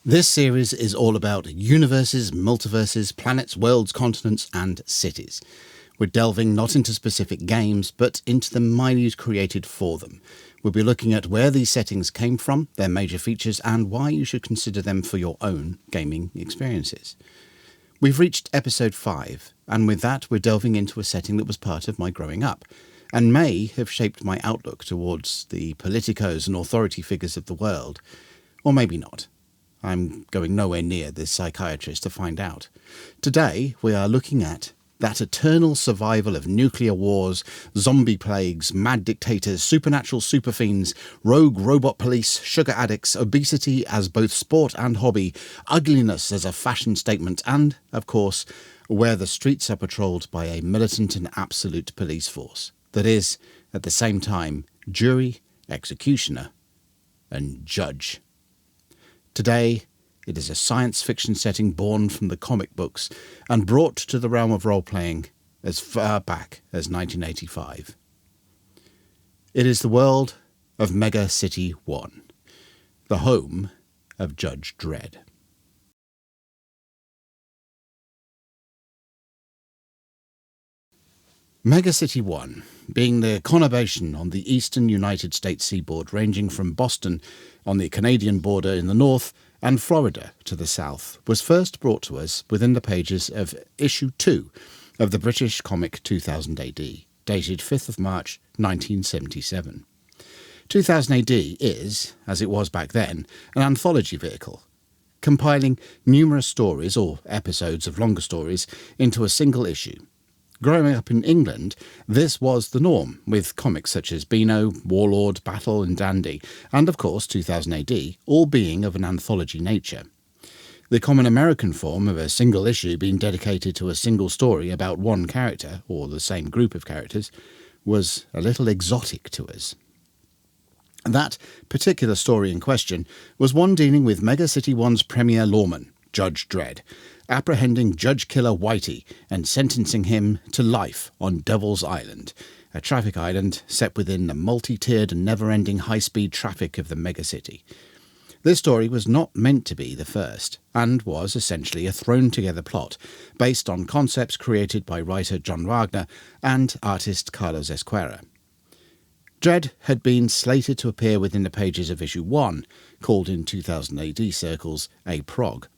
This series is all about universes, multiverses, planets, worlds, continents, and cities. We're delving not into specific games, but into the milieu created for them. We'll be looking at where these settings came from, their major features, and why you should consider them for your own gaming experiences. We've reached episode 5, and with that we're delving into a setting that was part of my growing up, and may have shaped my outlook towards the politicos and authority figures of the world. Or maybe not. I'm going nowhere near this psychiatrist to find out. Today we are looking at that eternal survival of nuclear wars, zombie plagues, mad dictators, supernatural superfiends, rogue robot police, sugar addicts, obesity as both sport and hobby, ugliness as a fashion statement, and, of course, where the streets are patrolled by a militant and absolute police force that is, at the same time, jury, executioner, and judge. Today, it is a science fiction setting born from the comic books and brought to the realm of role-playing as far back as 1985. It is the world of Mega City 1, the home of Judge Dredd. Mega City 1, being the conurbation on the eastern United States seaboard ranging from Boston on the Canadian border in the north and Florida to the south, was first brought to us within the pages of issue 2 of the British comic 2000 AD, dated 5th of March 1977. 2000 AD is, as it was back then, an anthology vehicle, compiling numerous stories or episodes of longer stories into a single issue. Growing up in England, this was the norm, with comics such as Beano, Warlord, Battle and Dandy, and of course 2000 AD, all being of an anthology nature. The common American form of a single issue being dedicated to a single story about one character, or the same group of characters, was a little exotic to us. That particular story in question was one dealing with Mega City 1's premier lawman, Judge Dredd, apprehending Judge Killer Whitey and sentencing him to life on Devil's Island, a traffic island set within the multi-tiered and never-ending high-speed traffic of the megacity. This story was not meant to be the first, and was essentially a thrown-together plot based on concepts created by writer John Wagner and artist Carlos Ezquerra. Dredd had been slated to appear within the pages of issue 1, called in 2000 AD circles a prog,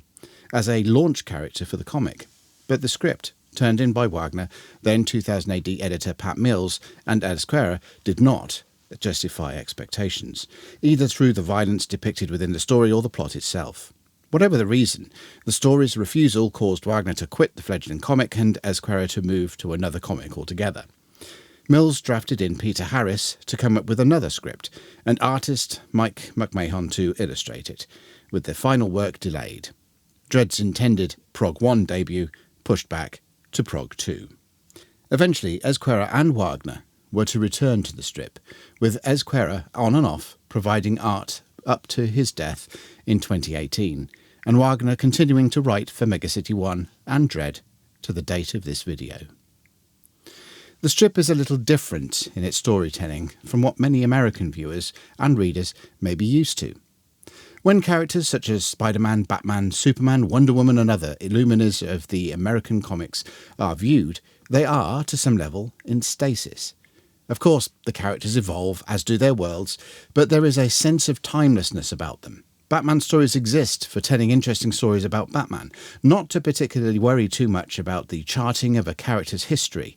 as a launch character for the comic, but the script, turned in by Wagner, then 2000 AD editor Pat Mills, and Ezquerra did not justify expectations, either through the violence depicted within the story or the plot itself. Whatever the reason, the story's refusal caused Wagner to quit the fledgling comic and Ezquerra to move to another comic altogether. Mills drafted in Peter Harris to come up with another script, and artist Mike McMahon to illustrate it, with the final work delayed. Dredd's intended Prog 1 debut pushed back to Prog 2. Eventually, Ezquerra and Wagner were to return to the strip, with Ezquerra on and off providing art up to his death in 2018, and Wagner continuing to write for Mega City 1 and Dredd to the date of this video. The strip is a little different in its storytelling from what many American viewers and readers may be used to. When characters such as Spider-Man, Batman, Superman, Wonder Woman and other illuminers of the American comics are viewed, they are, to some level, in stasis. Of course, the characters evolve, as do their worlds, but there is a sense of timelessness about them. Batman stories exist for telling interesting stories about Batman, not to particularly worry too much about the charting of a character's history.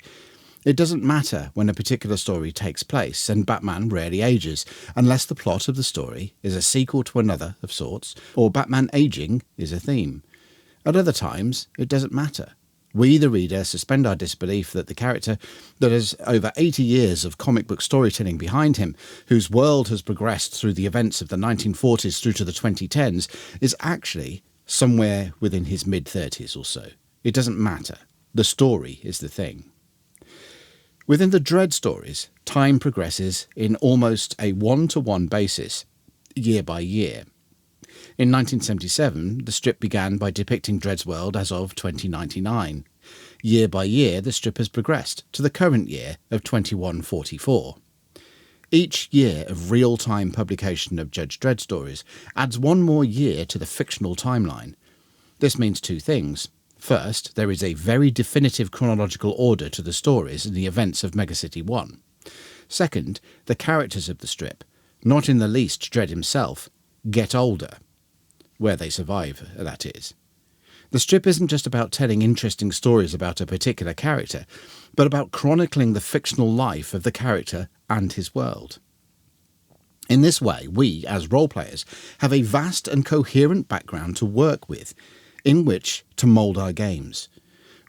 It doesn't matter when a particular story takes place, and Batman rarely ages, unless the plot of the story is a sequel to another of sorts, or Batman aging is a theme. At other times, it doesn't matter. We, the reader, suspend our disbelief that the character that has over 80 years of comic book storytelling behind him, whose world has progressed through the events of the 1940s through to the 2010s, is actually somewhere within his mid-30s or so. It doesn't matter. The story is the thing. Within the Dredd stories, time progresses in almost a one-to-one basis, year by year. In 1977, the strip began by depicting Dredd's world as of 2099. Year by year, the strip has progressed to the current year of 2144. Each year of real-time publication of Judge Dredd stories adds one more year to the fictional timeline. This means two things. First, there is a very definitive chronological order to the stories and the events of Megacity 1. Second, the characters of the strip, not in the least Dredd himself, get older. Where they survive, that is. The strip isn't just about telling interesting stories about a particular character, but about chronicling the fictional life of the character and his world. In this way, we, as role-players, have a vast and coherent background to work with, in which to mould our games.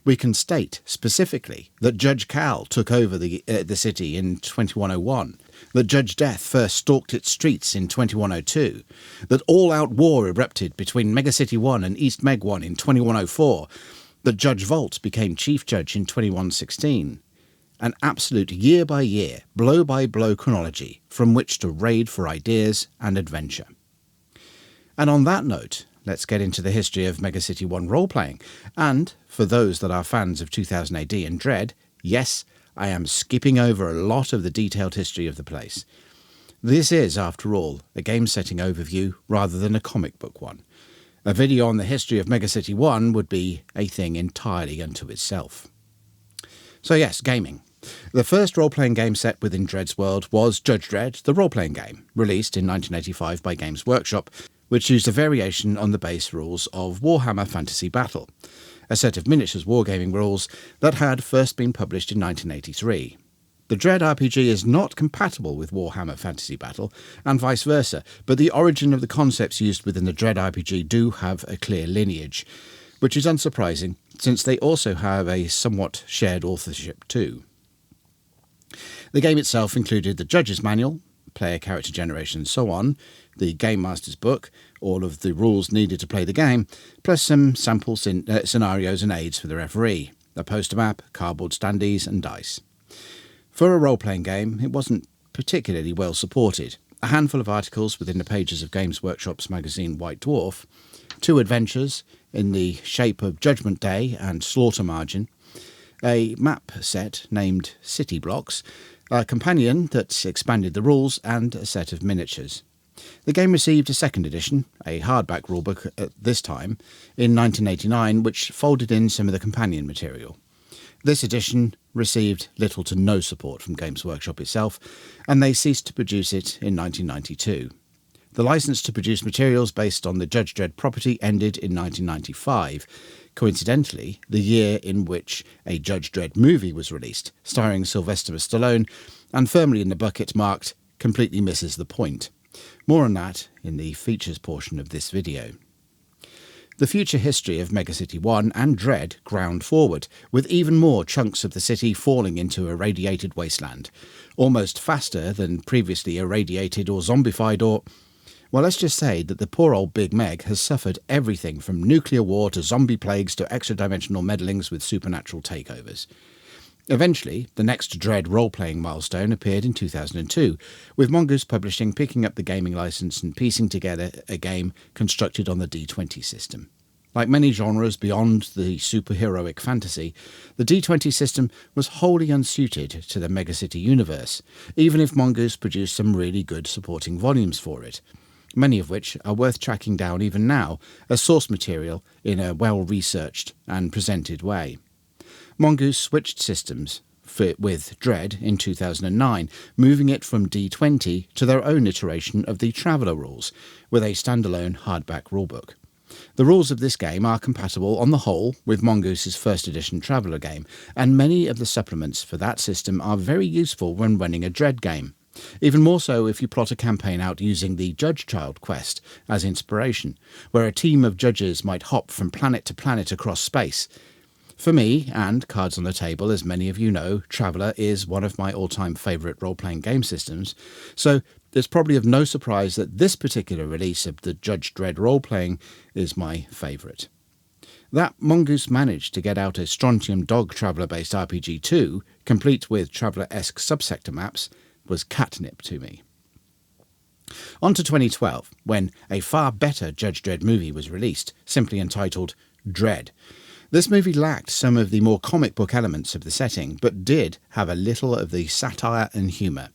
We can state specifically that Judge Cal took over the city in 2101, that Judge Death first stalked its streets in 2102, that all-out war erupted between Megacity 1 and East Meg 1 in 2104, that Judge Volt became Chief Judge in 2116. An absolute year-by-year, blow-by-blow chronology from which to raid for ideas and adventure. And on that note, let's get into the history of Megacity 1 role-playing. And, for those that are fans of 2000 AD and Dredd, yes, I am skipping over a lot of the detailed history of the place. This is, after all, a game setting overview rather than a comic book one. A video on the history of Megacity 1 would be a thing entirely unto itself. So yes, gaming. The first role-playing game set within Dredd's world was Judge Dredd, the role-playing game, released in 1985 by Games Workshop, which used a variation on the base rules of Warhammer Fantasy Battle, a set of miniatures wargaming rules that had first been published in 1983. The Dredd RPG is not compatible with Warhammer Fantasy Battle, and vice versa, but the origin of the concepts used within the Dredd RPG do have a clear lineage, which is unsurprising, since they also have a somewhat shared authorship too. The game itself included the Judge's Manual, player character generation and so on, the Game Master's Book, all of the rules needed to play the game, plus some sample scenarios and aids for the referee, a poster map, cardboard standees and dice. For a role-playing game, it wasn't particularly well supported. A handful of articles within the pages of Games Workshop's magazine White Dwarf, 2 adventures in the shape of Judgment Day and Slaughter Margin, a map set named City Blocks, a companion that expanded the rules, and a set of miniatures. The game received a second edition, a hardback rulebook at this time, in 1989, which folded in some of the companion material. This edition received little to no support from Games Workshop itself, and they ceased to produce it in 1992. The license to produce materials based on the Judge Dredd property ended in 1995, coincidentally the year in which a Judge Dredd movie was released, starring Sylvester Stallone, and firmly in the bucket marked "completely misses the point." More on that in the features portion of this video. The future history of Megacity 1 and Dredd ground forward, with even more chunks of the city falling into a radiated wasteland, almost faster than previously irradiated or zombified or... Well, let's just say that the poor old Big Meg has suffered everything from nuclear war to zombie plagues to extra-dimensional meddlings with supernatural takeovers. Eventually, the next Dredd role-playing milestone appeared in 2002, with Mongoose Publishing picking up the gaming license and piecing together a game constructed on the D20 system. Like many genres beyond the superheroic fantasy, the D20 system was wholly unsuited to the Megacity universe, even if Mongoose produced some really good supporting volumes for it, many of which are worth tracking down even now as source material in a well-researched and presented way. Mongoose switched systems with Dredd in 2009, moving it from D20 to their own iteration of the Traveller rules, with a standalone hardback rulebook. The rules of this game are compatible on the whole with Mongoose's first edition Traveller game, and many of the supplements for that system are very useful when running a Dredd game. Even more so if you plot a campaign out using the Judge Child quest as inspiration, where a team of judges might hop from planet to planet across space. For me, and cards on the table, as many of you know, Traveller is one of my all-time favourite role-playing game systems, so it's probably of no surprise that this particular release of the Judge Dredd role-playing is my favourite. That Mongoose managed to get out a Strontium Dog Traveller-based RPG too, complete with Traveller-esque subsector maps, was catnip to me. On to 2012, when a far better Judge Dredd movie was released, simply entitled Dredd. This movie lacked some of the more comic book elements of the setting, but did have a little of the satire and humour.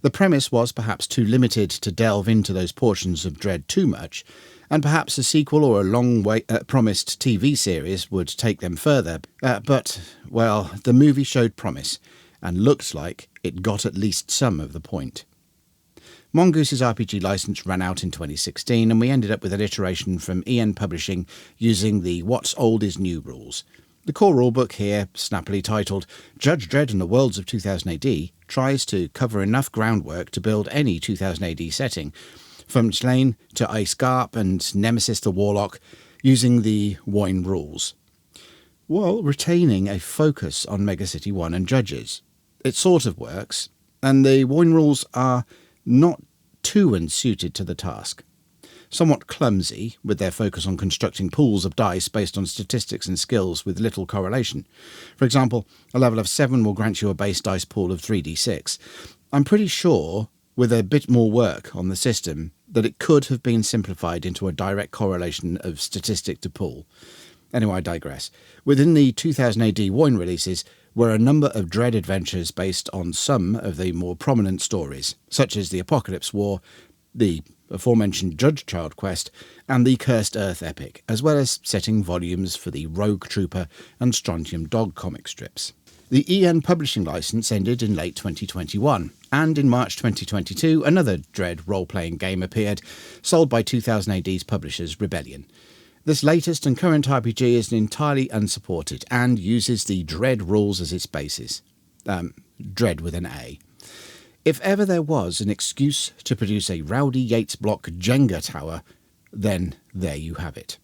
The premise was perhaps too limited to delve into those portions of Dredd too much, and perhaps a sequel or a long-promised TV series would take them further. But, well, the movie showed promise, and looked like it got at least some of the point. Mongoose's RPG license ran out in 2016, and we ended up with an iteration from EN Publishing using the What's Old is New rules. The core rulebook here, snappily titled Judge Dredd and the Worlds of 2000 AD, tries to cover enough groundwork to build any 2000 AD setting, from Slane to Ice Garp and Nemesis the Warlock, using the Wine rules, while retaining a focus on Megacity 1 and Judges. It sort of works, and the Wine rules are not too unsuited to the task. Somewhat clumsy, with their focus on constructing pools of dice based on statistics and skills with little correlation. For example, a level of 7 will grant you a base dice pool of 3d6. I'm pretty sure, with a bit more work on the system, that it could have been simplified into a direct correlation of statistic to pool. Anyway, I digress. Within the 2000 AD Wine releases were a number of Dredd adventures based on some of the more prominent stories, such as the Apocalypse War, the aforementioned Judge Child quest, and the Cursed Earth epic, as well as setting volumes for the Rogue Trooper and Strontium Dog comic strips. The EN publishing license ended in late 2021, and in March 2022 another Dredd role-playing game appeared, sold by 2000 AD's publishers Rebellion. This latest and current RPG is entirely unsupported and uses the Dredd rules as its basis. Dredd with an A. If ever there was an excuse to produce a Rowdy Yates block Jenga tower, then there you have it.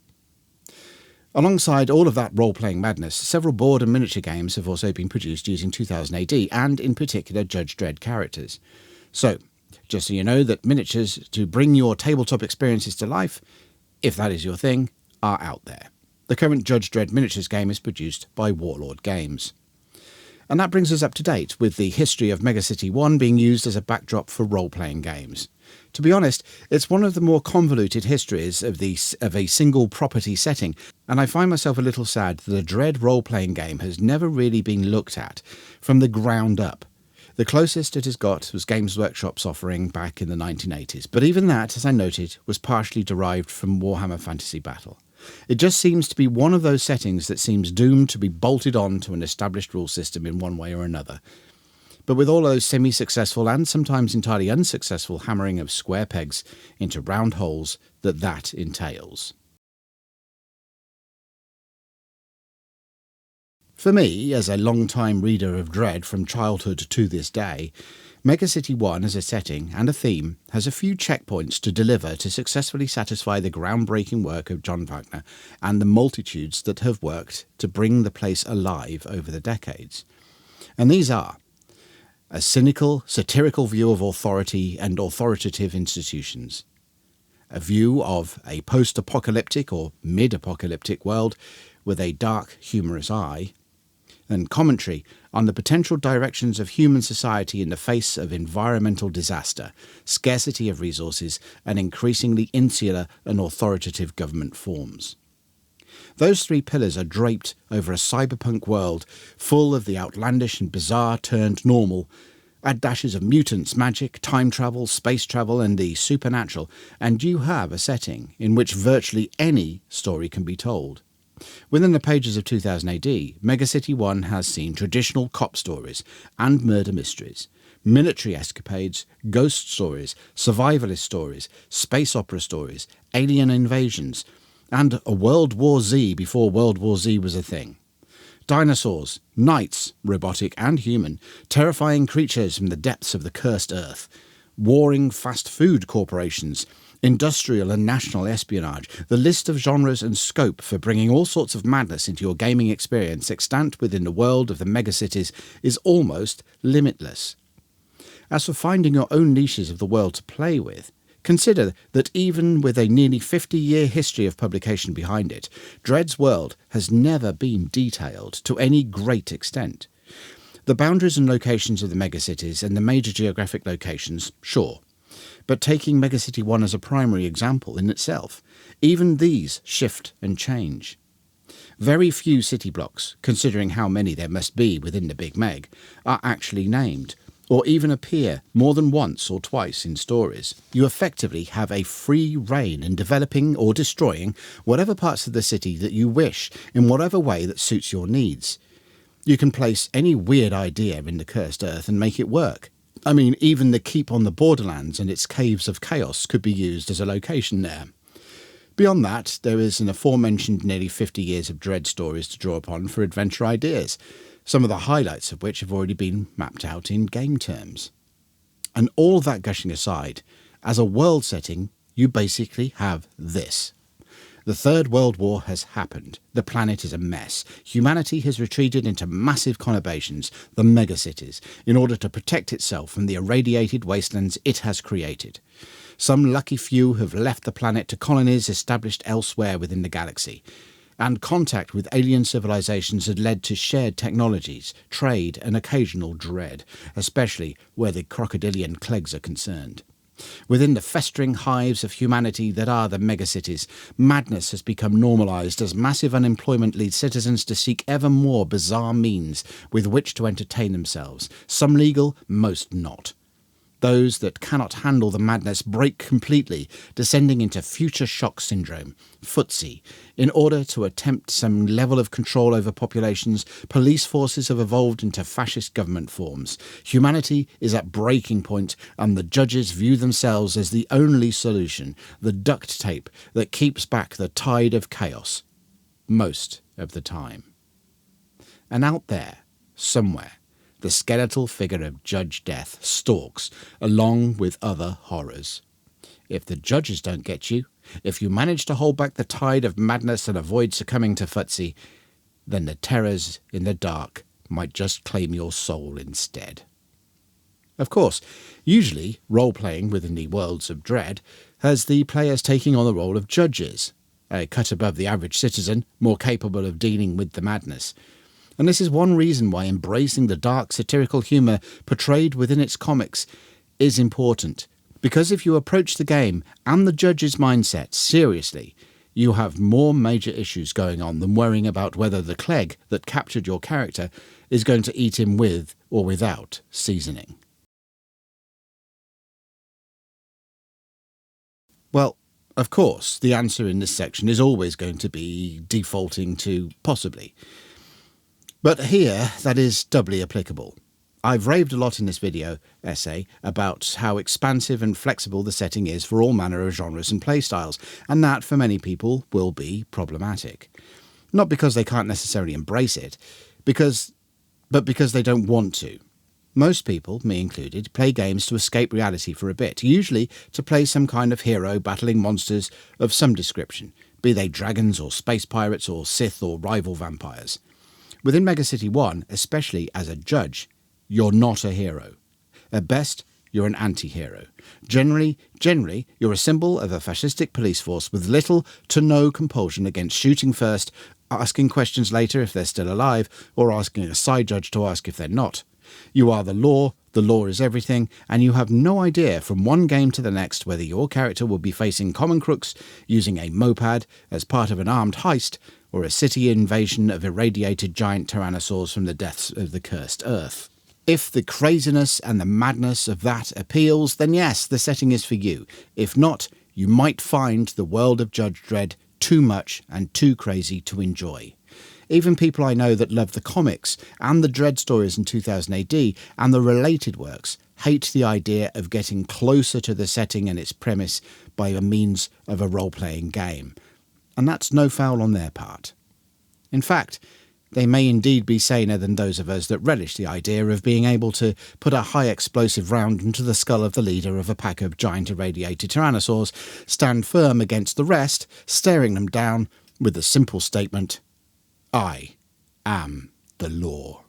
Alongside all of that role-playing madness, several board and miniature games have also been produced using 2000 AD, and in particular Judge Dredd characters. So, just so you know that miniatures to bring your tabletop experiences to life, if that is your thing, are out there. The current Judge Dredd miniatures game is produced by Warlord Games. And that brings us up to date with the history of Megacity 1 being used as a backdrop for role-playing games. To be honest, it's one of the more convoluted histories of a single property setting, and I find myself a little sad that a Dredd role-playing game has never really been looked at from the ground up. The closest it has got was Games Workshop's offering back in the 1980s, but even that, as I noted, was partially derived from Warhammer Fantasy Battle. It just seems to be one of those settings that seems doomed to be bolted on to an established rule system in one way or another. But with all those semi-successful and sometimes entirely unsuccessful hammering of square pegs into round holes that entails. For me, as a long-time reader of Dredd from childhood to this day, Megacity 1 as a setting and a theme has a few checkpoints to deliver to successfully satisfy the groundbreaking work of John Wagner and the multitudes that have worked to bring the place alive over the decades. And these are a cynical, satirical view of authority and authoritative institutions, a view of a post-apocalyptic or mid-apocalyptic world with a dark, humorous eye, and commentary on the potential directions of human society in the face of environmental disaster, scarcity of resources, and increasingly insular and authoritative government forms. Those three pillars are draped over a cyberpunk world full of the outlandish and bizarre turned normal, add dashes of mutants, magic, time travel, space travel, and the supernatural, and you have a setting in which virtually any story can be told. Within the pages of 2000 AD, Megacity 1 has seen traditional cop stories and murder mysteries, military escapades, ghost stories, survivalist stories, space opera stories, alien invasions, and a World War Z before World War Z was a thing. Dinosaurs, knights, robotic and human, terrifying creatures from the depths of the cursed earth, warring fast food corporations, industrial and national espionage. The list of genres and scope for bringing all sorts of madness into your gaming experience extant within the world of the megacities is almost limitless. As for finding your own niches of the world to play with, consider that even with a nearly 50-year history of publication behind it, Dredd's world has never been detailed to any great extent. The boundaries and locations of the megacities and the major geographic locations, sure. But taking Megacity 1 as a primary example in itself, even these shift and change. Very few city blocks, considering how many there must be within the Big Meg, are actually named, or even appear more than once or twice in stories. You effectively have a free rein in developing or destroying whatever parts of the city that you wish in whatever way that suits your needs. You can place any weird idea in the cursed earth and make it work. I mean, even the keep on the Borderlands and its caves of chaos could be used as a location there. Beyond that, there is an aforementioned nearly 50 years of Dredd stories to draw upon for adventure ideas, some of the highlights of which have already been mapped out in game terms. And all that gushing aside, as a world setting, you basically have this. The Third World War has happened. The planet is a mess. Humanity has retreated into massive conurbations, the megacities, in order to protect itself from the irradiated wastelands it has created. Some lucky few have left the planet to colonies established elsewhere within the galaxy, and contact with alien civilizations had led to shared technologies, trade, and occasional dread, especially where the crocodilian clegs are concerned. Within the festering hives of humanity that are the megacities, madness has become normalised as massive unemployment leads citizens to seek ever more bizarre means with which to entertain themselves, some legal, most not. Those that cannot handle the madness break completely, descending into future shock syndrome, FTSE. In order to attempt some level of control over populations, police forces have evolved into fascist government forms. Humanity is at breaking point, and the judges view themselves as the only solution, the duct tape that keeps back the tide of chaos. Most of the time. And out there, somewhere, the skeletal figure of Judge Death stalks, along with other horrors. If the judges don't get you, if you manage to hold back the tide of madness and avoid succumbing to FTSE, then the terrors in the dark might just claim your soul instead. Of course, usually role-playing within the worlds of Dredd has the players taking on the role of judges, a cut above the average citizen, more capable of dealing with the madness. And this is one reason why embracing the dark satirical humour portrayed within its comics is important. Because if you approach the game and the judge's mindset seriously, you have more major issues going on than worrying about whether the cleg that captured your character is going to eat him with or without seasoning. Well, of course, the answer in this section is always going to be defaulting to possibly. But here, that is doubly applicable. I've raved a lot in this video essay about how expansive and flexible the setting is for all manner of genres and playstyles, and that, for many people, will be problematic. Not because they can't necessarily embrace it, but because they don't want to. Most people, me included, play games to escape reality for a bit, usually to play some kind of hero battling monsters of some description, be they dragons or space pirates or Sith or rival vampires. Within Megacity 1, especially as a judge, you're not a hero. At best, you're an anti-hero. Generally, you're a symbol of a fascistic police force with little to no compulsion against shooting first, asking questions later if they're still alive, or asking a side judge to ask if they're not. You are the law is everything, and you have no idea from one game to the next whether your character will be facing common crooks using a moped as part of an armed heist, or a city invasion of irradiated giant tyrannosaurs from the depths of the cursed earth. If the craziness and the madness of that appeals, then yes, the setting is for you. If not, you might find the world of Judge Dredd too much and too crazy to enjoy. Even people I know that love the comics and the Dredd stories in 2000 AD and the related works hate the idea of getting closer to the setting and its premise by means of a role-playing game. And that's no foul on their part. In fact, they may indeed be saner than those of us that relish the idea of being able to put a high-explosive round into the skull of the leader of a pack of giant irradiated tyrannosaurs, stand firm against the rest, staring them down with the simple statement, "I am the law."